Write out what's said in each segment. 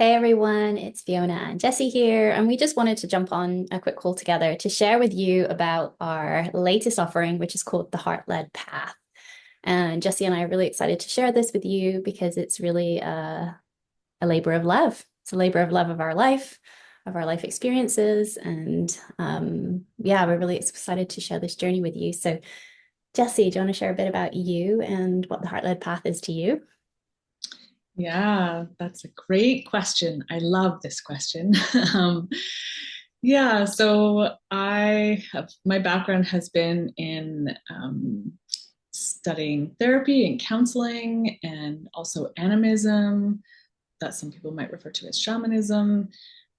Hey everyone, it's Fiona and Jessie here, and we just wanted to jump on a quick call together to share with you about our latest offering, which is called the Heart-Led Path. And Jessie and I are really excited to share this with you because it's really a labor of love. It's a labor of love of our life experiences, and yeah, we're really excited to share this journey with you. So, Jessie, do you want to share a bit about you and what the Heart-Led Path is to you? Yeah, that's a great question. I love this question. Um, yeah, so my background has been in studying therapy and counseling and also animism, that some people might refer to as shamanism,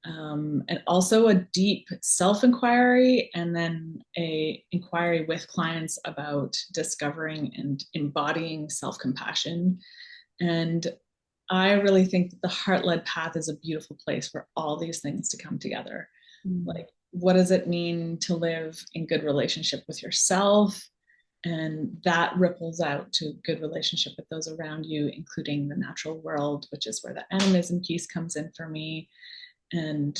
and also a deep self-inquiry and then a inquiry with clients about discovering and embodying self-compassion. And I really think that the heart led path is a beautiful place for all these things to come together. Mm. Like, what does it mean to live in good relationship with yourself? And that ripples out to good relationship with those around you, including the natural world, which is where the animism piece comes in for me. And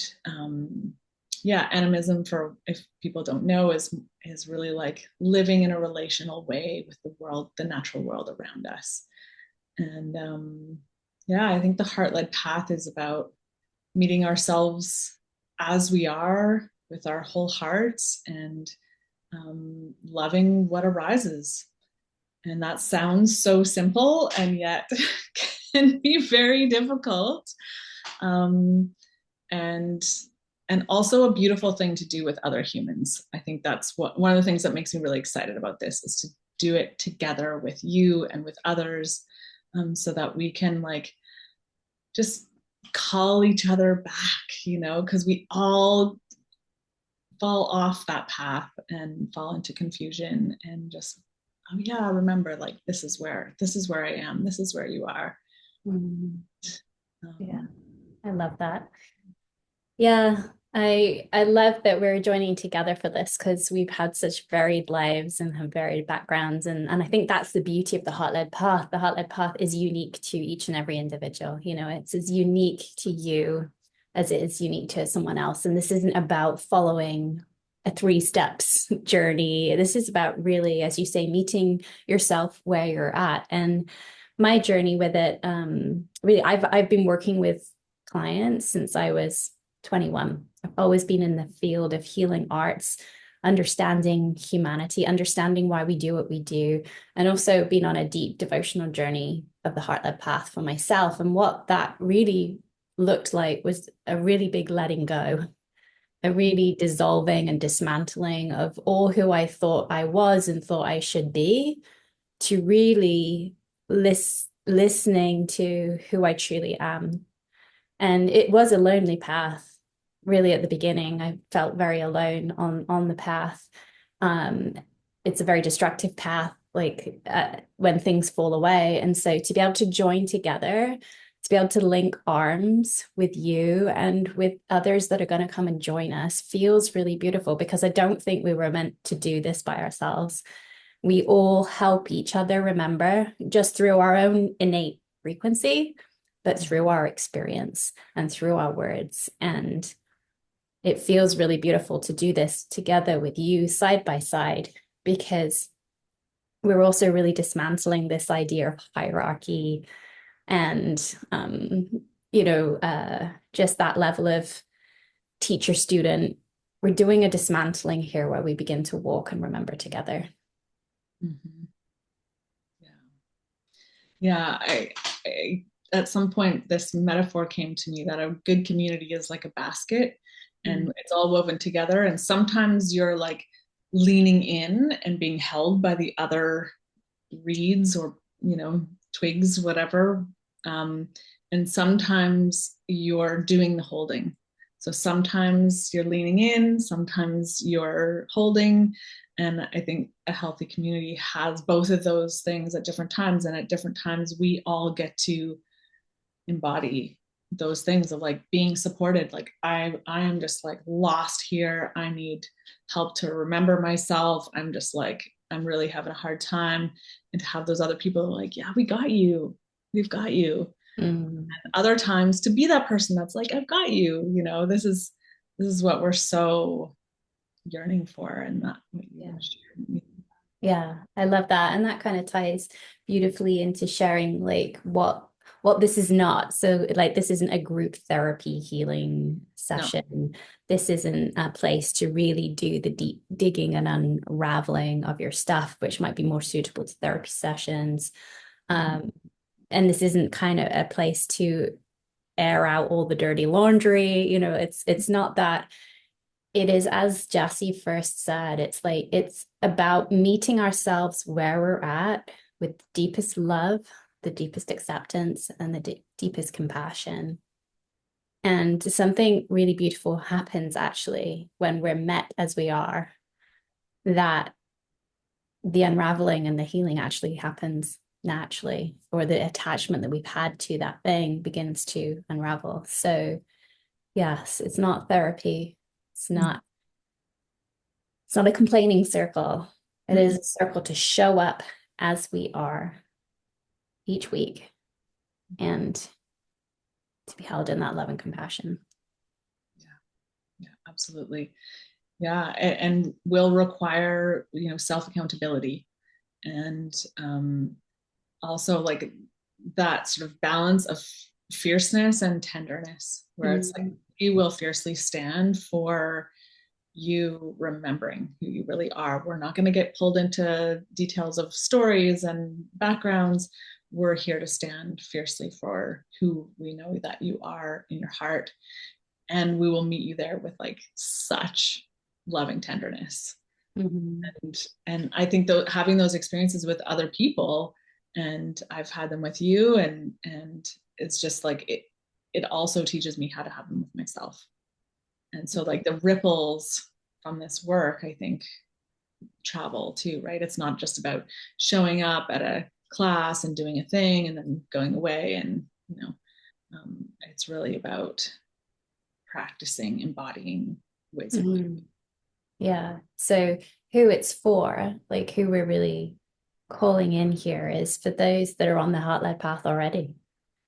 yeah, animism, for if people don't know, is really like living in a relational way with the world, the natural world around us. And yeah, I think the heart led path is about meeting ourselves as we are with our whole hearts and loving what arises. And that sounds so simple and yet can be very difficult. Um, and and also a beautiful thing to do with other humans. I think that's what one of the things that makes me really excited about this is to do it together with you and with others, so that we can like just call each other back, because we all fall off that path and fall into confusion and just, oh yeah, remember, like, this is where I am, this is where you are. Mm. Yeah, um, I love that. Yeah, I love that we're joining together for this because we've had such varied lives and have varied backgrounds, and I think that's the beauty of the heart-led path. The heart-led path is unique to each and every individual. You know, it's as unique to you as it is unique to someone else. And this isn't about following a three steps journey. This is about really, as you say, meeting yourself where you're at. And my journey with it, really, I've been working with clients since I was 21. I've always been in the field of healing arts, understanding humanity, understanding why we do what we do, and also been on a deep devotional journey of the heart-led path for myself. And what that really looked like was a really big letting go, a really dissolving and dismantling of all who I thought I was and thought I should be, to really listening to who I truly am. And it was a lonely path. Really, at the beginning, I felt very alone on the path. Um, it's a very destructive path, like when things fall away. And so to be able to join together, to be able to link arms with you and with others that are going to come and join us feels really beautiful because I don't think we were meant to do this by ourselves. We all help each other remember just through our own innate frequency, but through our experience and through our words. And it feels really beautiful to do this together with you side by side because we're also really dismantling this idea of hierarchy and, just that level of teacher student. We're doing a dismantling here where we begin to walk and remember together. mhm. Yeah, yeah. I at some point this metaphor came to me that a good community is like a basket and Mm. it's all woven together, and sometimes you're like leaning in and being held by the other reeds or twigs, whatever. um, and sometimes you're doing the holding. So sometimes you're leaning in, sometimes you're holding. And I think a healthy community has both of those things at different times, and at different times we all get to embody those things of like being supported. Like I am just like lost here, I need help to remember myself, I'm just like, I'm really having a hard time. And to have those other people like, yeah, we got you, we've got you. Mm. Other times to be that person that's like, I've got you, this is what we're so yearning for, and that what you Yeah. shared. Yeah, I love that. And that kind of ties beautifully into sharing like what this is not. So like this isn't a group therapy healing No. session. This isn't a place to really do the deep digging and unraveling of your stuff, which might be more suitable to therapy sessions. Mhm. Um, and this isn't kind of a place to air out all the dirty laundry. It's not that. It is, as Jessie first said, it's like it's about meeting ourselves where we're at with the deepest love, the deepest acceptance, and the deepest compassion. And something really beautiful happens actually when we're met as we are, that the unraveling and the healing actually happens naturally, or the attachment that we've had to that thing begins to unravel. So, yes, it's not therapy. It's not It's not a complaining circle. It is Mm-mm. a circle to show up as we are each week and to be held in that love and compassion. Yeah, yeah, absolutely. Yeah, and will require, self accountability, and also like that sort of balance of fierceness and tenderness, where it's like Mm. we will fiercely stand for you remembering who you really are. We're not going to get pulled into details of stories and backgrounds. We're here to stand fiercely for who we know that you are in your heart. And we will meet you there with like such loving tenderness. Mhm. And I think having those experiences with other people, and I've had them with you, and it's just like it also teaches me how to have them with myself. And so like the ripples from this work, I think, travel too, right? It's not just about showing up at a class and doing a thing and then going away, and it's really about practicing, embodying ways of living. Mhm. Yeah. So, who it's for, like who we're really calling in here, is for those that are on the heart led path already.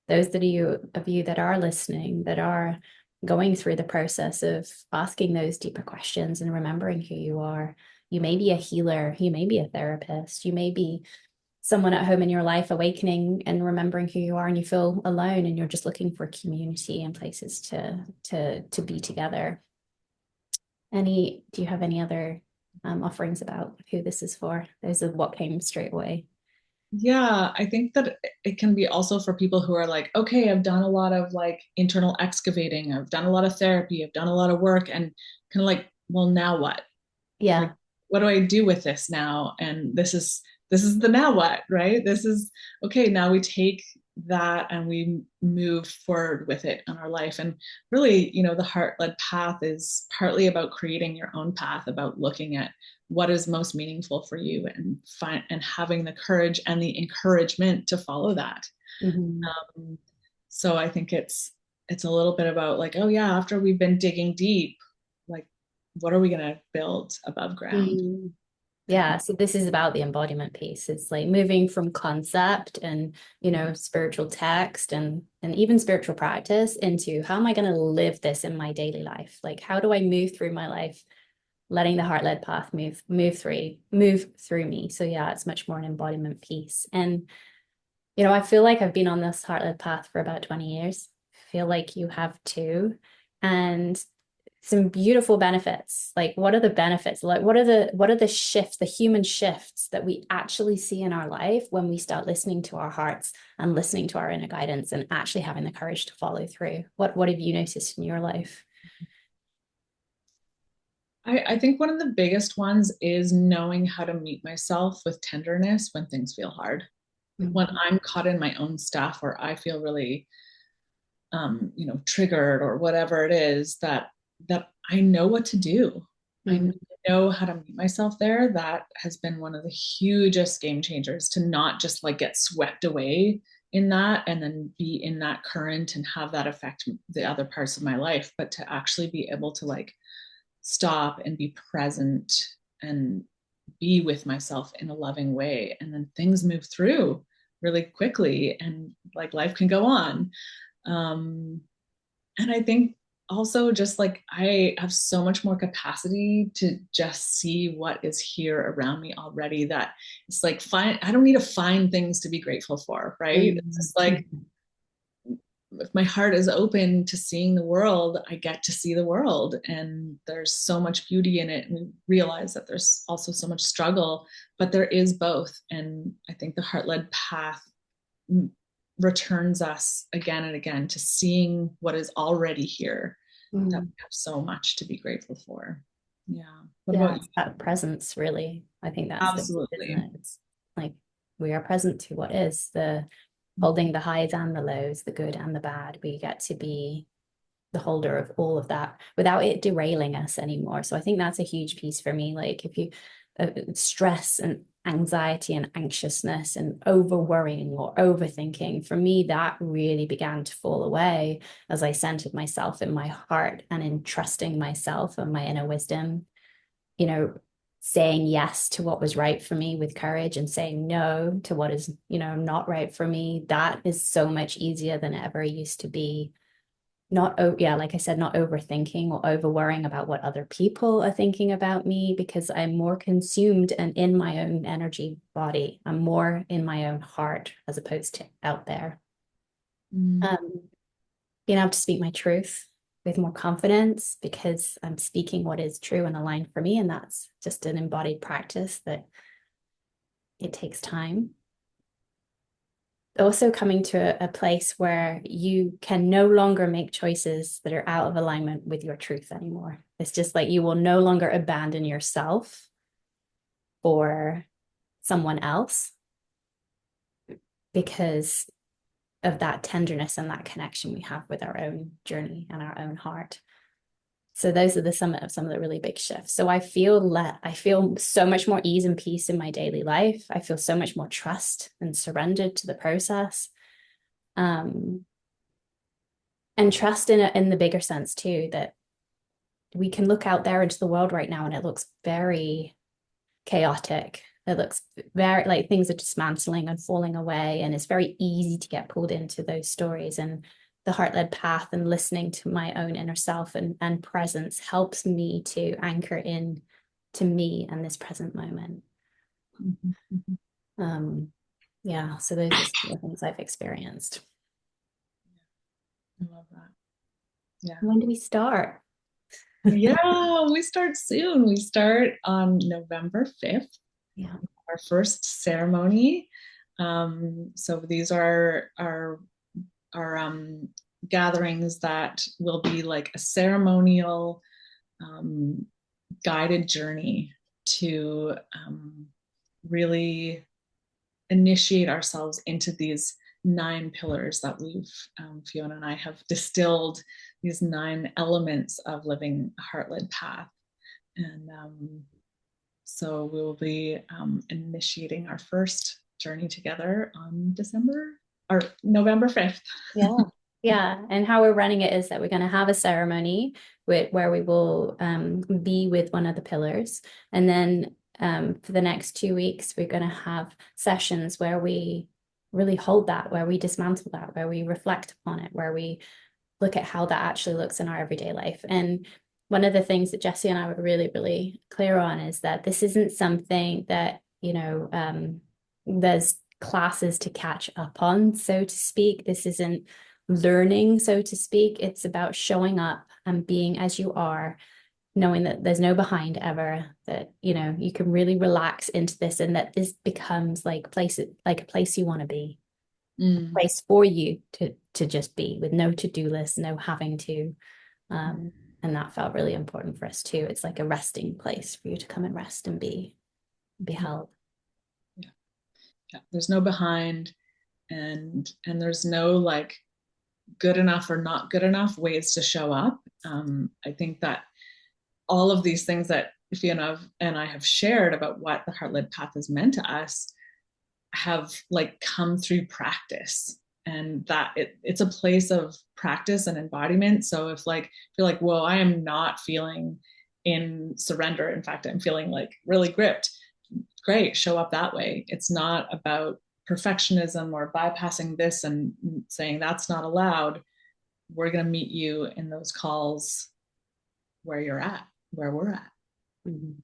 Those of you that are listening, that are going through the process of asking those deeper questions and remembering who you are. You may be a healer, you may be a therapist, you may be someone at home in your life awakening and remembering who you are, and you feel alone and you're just looking for community and places to be together. Do you have any other offerings about who this is for? Those are what came straight away. Yeah, I think that it can be also for people who are like, okay, I've done a lot of like internal excavating, I've done a lot of therapy, I've done a lot of work, and kind of like, well, now what? Like, Yeah. what do I do with this now? And this is the now what, right? This is okay. Now we take that and we move forward with it in our life. And really, the heart led path is partly about creating your own path, about looking at what is most meaningful for you, and having the courage and the encouragement to follow that. Mm-hmm. Um, so I think it's a little bit about like, oh yeah, after we've been digging deep, like what are we going to build above ground? Mm-hmm. And Yeah, so this is about the embodiment piece. It's like moving from concept and, spiritual text and even spiritual practice into how am I going to live this in my daily life? Like how do I move through my life, letting the heart-led path move through me. So yeah, it's much more an embodiment piece. And I feel like I've been on this heart-led path for about 20 years. I feel like you have too. And some beautiful benefits. Like, what are the benefits? Like, what are the shifts, the human shifts that we actually see in our life when we start listening to our hearts and listening to our inner guidance and actually having the courage to follow through? What have you noticed in your life? I think one of the biggest ones is knowing how to meet myself with tenderness when things feel hard. Like when Mm-hmm. I'm caught in my own stuff, or I feel really triggered, or whatever it is, that I know what to do. I Mm-hmm. know how to meet myself there. That has been one of the hugest game changers, to not just like get swept away in that and then be in that current and have that affect the other parts of my life, but to actually be able to like stop and be present and be with myself in a loving way, and then things move through really quickly, and like life can go on. um, and I think also just like I have so much more capacity to just see what is here around me already, that it's like fine, I don't need to find things to be grateful for, right? It's Mm. just like if my heart is open to seeing the world, I get to see the world. And there's so much beauty in it. And we realize that there's also so much struggle, but there is both. And I think the heart led path returns us again and again to seeing what is already here, that we Mm. have so much to be grateful for. Yeah. What Yeah, about it's you? that presence, really. I think that's the key, isn't Absolutely. it? It's like we are present to what is the holding the highs and the lows, the good and the bad. We get to be the holder of all of that without it derailing us anymore. So I think that's a huge piece for me. Like if you stress and anxiety and anxiousness and over worrying or overthinking, for me, that really began to fall away as I centered myself in my heart and in trusting myself and my inner wisdom, you know, saying yes to what was right for me with courage and saying no to what is, not right for me. That is so much easier than it ever used to be. Not, oh, yeah, like I said, not overthinking or over worrying about what other people are thinking about me, because I'm more consumed and in my own energy body. I'm more in my own heart as opposed to out there. Mm, Um, Being able to speak my truth with more confidence because I'm speaking what is true and aligned for me. And that's just an embodied practice that it takes time. Also coming to a place where you can no longer make choices that are out of alignment with your truth anymore. It's just like you will no longer abandon yourself for someone else because of that tenderness and that connection we have with our own journey and our own heart. So those are the summit of some of the really big shifts. So I feel so much more ease and peace in my daily life. I feel so much more trust and surrendered to the process. Um, and trust in the bigger sense too, that we can look out there into the world right now and it looks very chaotic. It looks very like things are dismantling and falling away, and it's very easy to get pulled into those stories. And the heart-led path and listening to my own inner self and presence helps me to anchor in to me and this present moment. mhm, mhm. um yeah, so those are some of the things I've experienced. I love that. Yeah. When do we start? Yeah, we start soon. We start on November 5th, Yeah. our first ceremony. So these are our gatherings that will be like a ceremonial um, guided journey to really initiate ourselves into these 9 pillars that Fiona and I have distilled, these 9 elements of living a heart-led path. And so we'll be initiating our first journey together on November 5th. Yeah. Yeah. And how we're running it is that we're going to have a ceremony where we will be with one of the pillars. And then for the next 2 weeks, we're going to have sessions where we really hold that, where we dismantle that, where we reflect upon it, where we look at how that actually looks in our everyday life. And one of the things that Jessie and I were really, really clear on is that this isn't something that, there's classes to catch up on, so to speak. This isn't learning, so to speak. It's about showing up and being as you are, knowing that there's no behind ever, that, you can really relax into this and that this becomes like a place you want to be, Mm. place for you to just be with no to-do list, no having to. Um, and that felt really important for us too. It's like a resting place for you to come and rest and be Yeah, held. yeah, yeah. There's no behind, and there's no like good enough or not good enough ways to show up. I think that all of these things that Fiona and I have shared about what the heart led path has meant to us have like come through practice, and that it's a place of practice and embodiment. So if like feel like, whoa, I am not feeling in surrender, in fact I'm feeling like really gripped, great, show up that way. It's not about perfectionism or bypassing this and saying that's not allowed, we're going to meet you in those calls where you're at, where we're at. Mhm.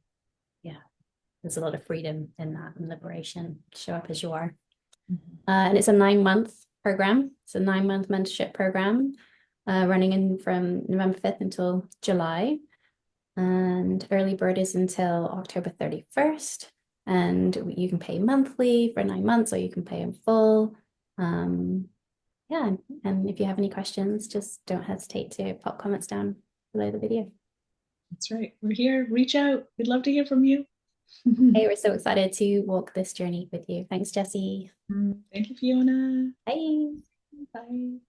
Yeah, there's a lot of freedom in that and liberation. Show up as you are. And it's a 9-month program. It's a 9-month mentorship program running in from November 5th until July. And early bird is until October 31st. And you can pay monthly for 9 months, or you can pay in full. Yeah, and if you have any questions, just don't hesitate to pop comments down below the video. That's right. We're here. Reach out. We'd love to hear from you. Hey, we're so excited to walk this journey with you. Thanks, Jessie. Thank you, Fiona. Bye. Bye.